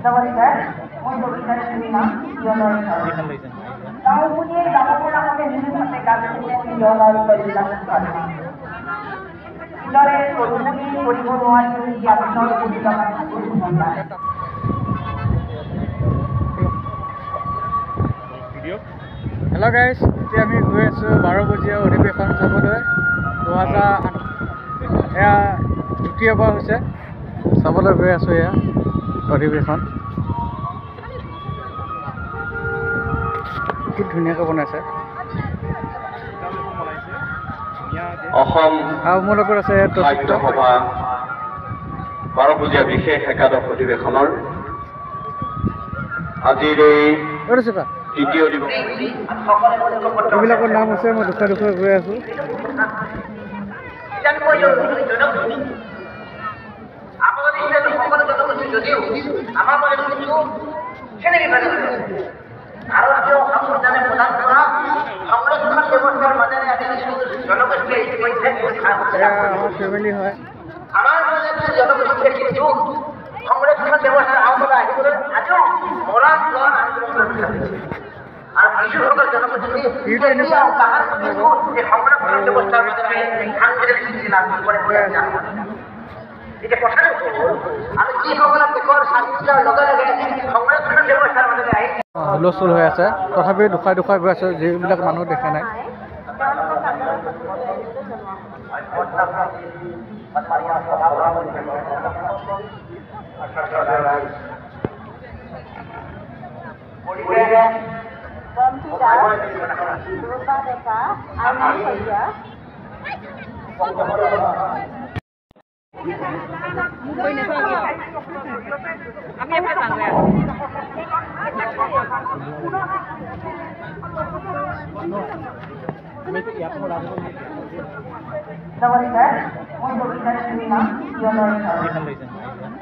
নমস্কাৰ মই ববিতা সিংহা ইয়নৰ গাঁওবুঢ়ীয়ে গাঁৱৰ নামতে নিৰ্মাণে গাঁওবুঢ়ীয়ে ইয়নৰ কল্যাণ ইয়ৰে তৰুণী কৰিব নোৱাৰি জ্ঞানৰ হেল্ল' গাইজ, এতিয়া আমি গৈ আছোঁ 12 বজীয়া অধিৱেশন চাবলৈ। 2008 এয়া দ্বিতীয়বাৰ হৈছে চাবলৈ গৈ আছোঁ এয়া অধিৱেশন। কি ধুনীয়াকৈ বনাইছে। অসম আৰু মোৰ লগত আছে সাহিত্য সভা 12 বজীয়া বিশেষ একাদশ অধিৱেশনৰ আজিৰ এই তৃতীয় দিৱস। এইবিলাকৰ নাম আছে, মই দুখে দুখে গৈ আছোঁ। আমাৰ ফেমিলি হয়। সংৰক্ষণ ব্যৱস্থাৰ আওতালৈ আহিবলৈ আজিও মৰাণ লোৱাৰ আন্দোলন আৰু শিশুসকল জনগোষ্ঠী এই সংৰক্ষণ ব্যৱস্থাৰ মাজেৰে সাংবিধানিক স্বীকৃতি লাভ কৰে। এতিয়া কথাটো হ'ল আমি যিসকলে দেশৰ স্বাধীনতাৰ লগে লগে সংৰক্ষণ ব্যৱস্থাৰ মাজেৰে আহি হুলস্থুল হৈ আছে, তথাপিও দুখাই দুখাই গৈ আছে, যিবিলাক মানুহ দেখা নাই। নমস্কাৰ মই ববিতা সিংহা ইয়নৰ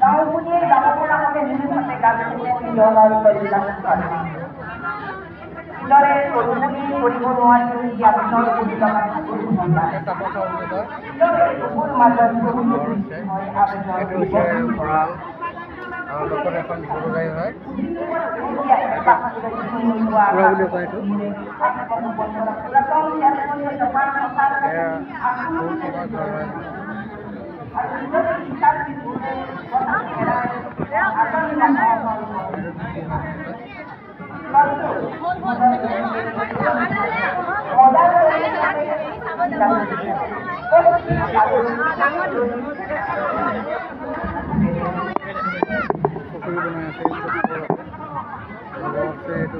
গাঁওবুঢ়ীয়ে গাঁৱৰ নামতে নিৰ্মাণে গাঁওবুঢ়ীয়ে ইয়নৰ কল্যাণ ইয়ৰে তৰুণী কৰিব নোৱাৰি জ্ঞানৰ আৰু লগত এখন গৰু গাড়ী হয় বুলি কয় এইটো। পুখুৰী বনাই আছে, এইটো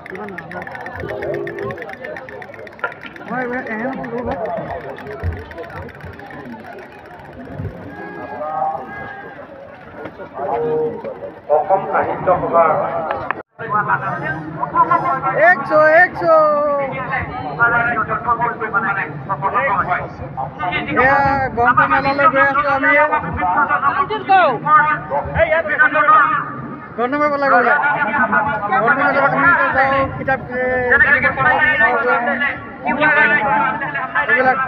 কিমান মানুহ মই অসম সাহিত্য সভা 100 এয়া গ্ৰন্থমেলালৈ গৈ আছোঁ আমি। গ্ৰন্থমেলা গ'লে গ্ৰন্থমেলাত আমি যাওঁ, কিতাপ এইবিলাক